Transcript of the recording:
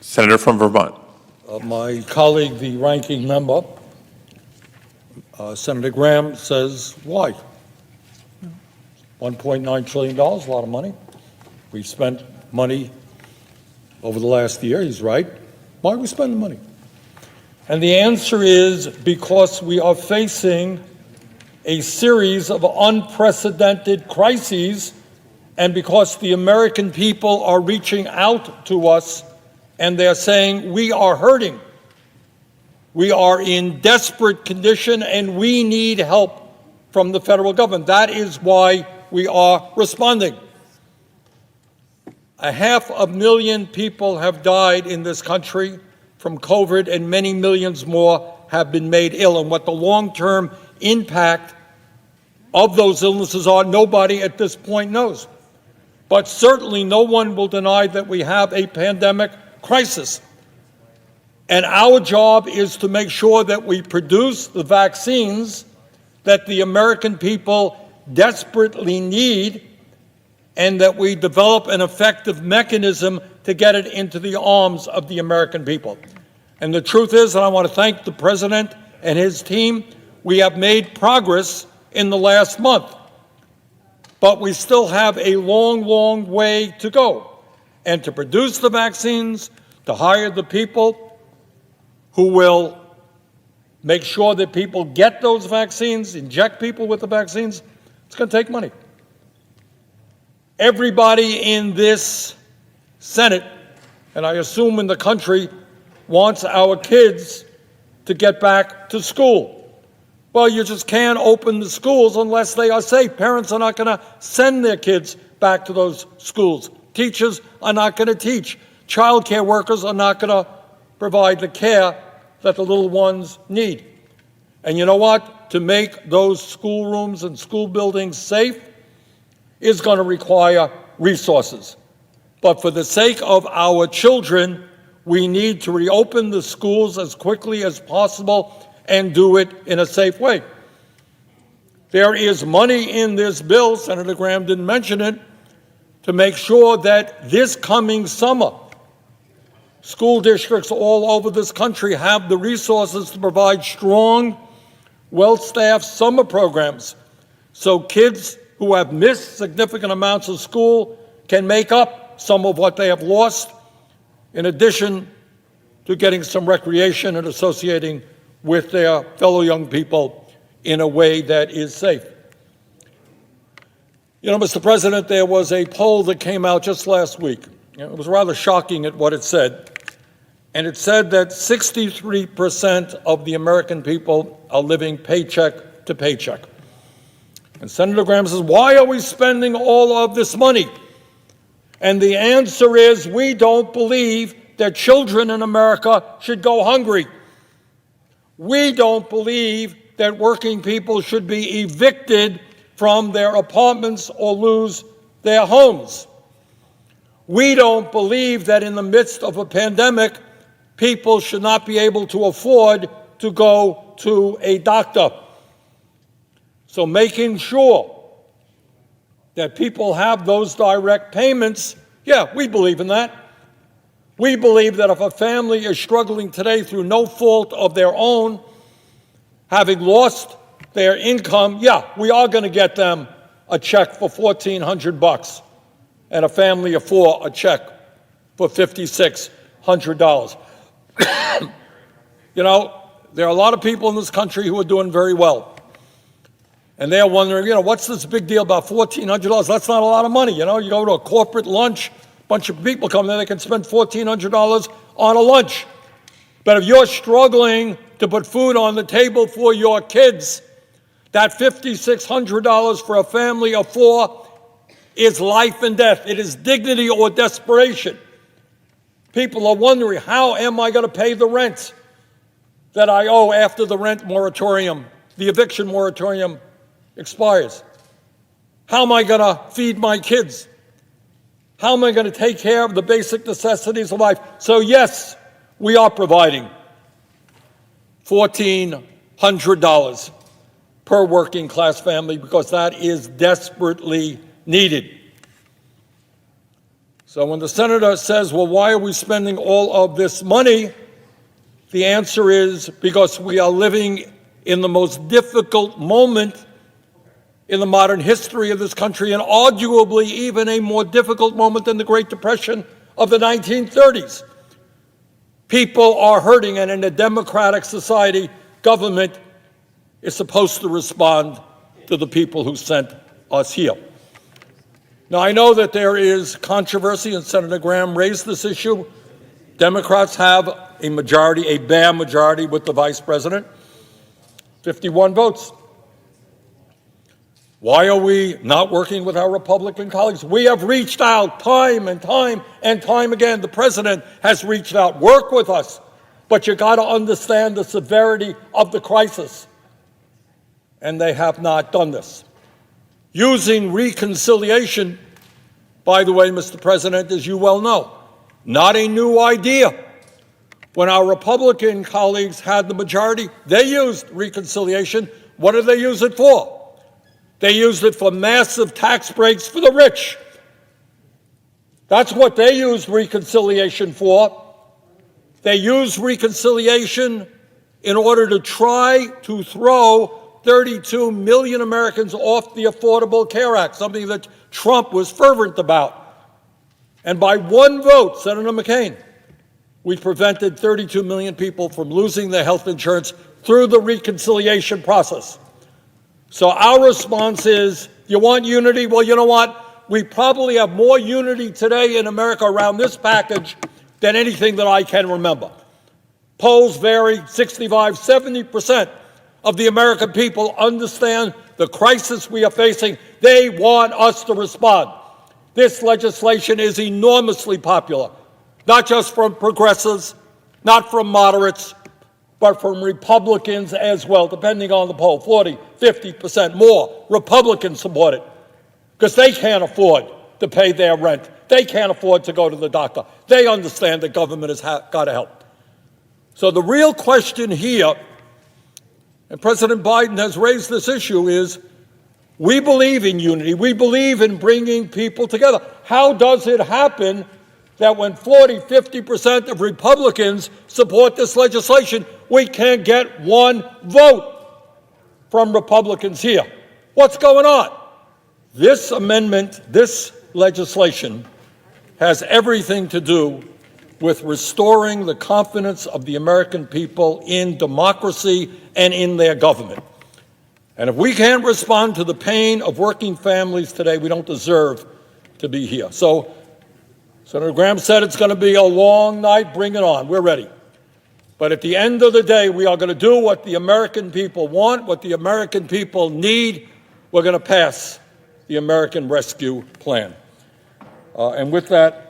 Senator from Vermont. My colleague, the ranking member, Senator Graham, says why? $1.9 trillion, a lot of money. We've spent money over the last year. He's right. Why are we spending money? And the answer is because we are facing a series of unprecedented crises, and because the American people are reaching out to us and they're saying, we are hurting. We are in desperate condition and we need help from the federal government. That is why we are responding. 500,000 people have died in this country from COVID, and many millions more have been made ill. And what the long-term impact of those illnesses are, nobody at this point knows. But certainly no one will deny that we have a pandemic crisis. And our job is to make sure that we produce the vaccines that the American people desperately need, and that we develop an effective mechanism to get it into the arms of the American people. And the truth is, and I want to thank the President and his team, we have made progress in the last month. But we still have a long, long way to go. And to produce the vaccines, to hire the people who will make sure that people get those vaccines, inject people with the vaccines, it's going to take money. Everybody in this Senate, and I assume in the country, wants our kids to get back to school. Well, you just can't open the schools unless they are safe. Parents are not going to send their kids back to those schools. Teachers are not going to teach. Child care workers are not going to provide the care that the little ones need. And you know what? To make those schoolrooms and school buildings safe is going to require resources. But for the sake of our children, we need to reopen the schools as quickly as possible and do it in a safe way. There is money in this bill, Senator Graham didn't mention it, to make sure that this coming summer, school districts all over this country have the resources to provide strong, well-staffed summer programs so kids who have missed significant amounts of school can make up some of what they have lost, in addition to getting some recreation and associating with their fellow young people in a way that is safe. You know, Mr. President, there was a poll that came out just last week. It was rather shocking at what it said. And it said that 63% of the American people are living paycheck to paycheck. And Senator Graham says, why are we spending all of this money? And the answer is, we don't believe that children in America should go hungry. We don't believe that working people should be evicted from their apartments or lose their homes. We don't believe that in the midst of a pandemic, people should not be able to afford to go to a doctor. So making sure that people have those direct payments, yeah, we believe in that. We believe that if a family is struggling today through no fault of their own, having lost their income, yeah, we are going to get them a check for $1,400, and a family of four a check for $5,600. You know, there are a lot of people in this country who are doing very well. And they're wondering, you know, what's this big deal about $1,400? That's not a lot of money. You know, you go to a corporate lunch, a bunch of people come there, they can spend $1,400 on a lunch. But if you're struggling to put food on the table for your kids, that $5,600 for a family of four is life and death. It is dignity or desperation. People are wondering, how am I going to pay the rent that I owe after the rent moratorium, the eviction moratorium expires? How am I going to feed my kids? How am I going to take care of the basic necessities of life? So yes, we are providing $1,400 per working class family because that is desperately needed. So when the senator says, well, why are we spending all of this money? The answer is because we are living in the most difficult moment in the modern history of this country, and arguably even a more difficult moment than the Great Depression of the 1930s. People are hurting, and in a democratic society, government is supposed to respond to the people who sent us here. Now, I know that there is controversy, and Senator Graham raised this issue. Democrats have a majority, a bare majority with the vice president, 51 votes. Why are we not working with our Republican colleagues? We have reached out time and time and time again. The president has reached out. Work with us. But you got to understand the severity of the crisis. And they have not done this. Using reconciliation, by the way, Mr. President, as you well know, not a new idea. When our Republican colleagues had the majority, they used reconciliation. What did they use it for? They used it for massive tax breaks for the rich. That's what they used reconciliation for. They used reconciliation in order to try to throw 32 million Americans off the Affordable Care Act, something that Trump was fervent about. And by one vote, Senator McCain, we prevented 32 million people from losing their health insurance through the reconciliation process. So our response is, you want unity? Well, you know what? We probably have more unity today in America around this package than anything that I can remember. Polls vary, 65, 70% of the American people understand the crisis we are facing. They want us to respond. This legislation is enormously popular, not just from progressives, not from moderates, but from Republicans as well, depending on the poll, 40, 50% more Republicans support it because they can't afford to pay their rent. They can't afford to go to the doctor. They understand that government has got to help. So the real question here, and President Biden has raised this issue, is we believe in unity. We believe in bringing people together. How does it happen that when 40, 50% of Republicans support this legislation, we can't get one vote from Republicans here? What's going on? This amendment, this legislation, has everything to do with restoring the confidence of the American people in democracy and in their government. And if we can't respond to the pain of working families today, we don't deserve to be here. So Senator Graham said it's going to be a long night. Bring it on. We're ready. But at the end of the day, we are going to do what the American people want, what the American people need. We're going to pass the American Rescue Plan. And with that,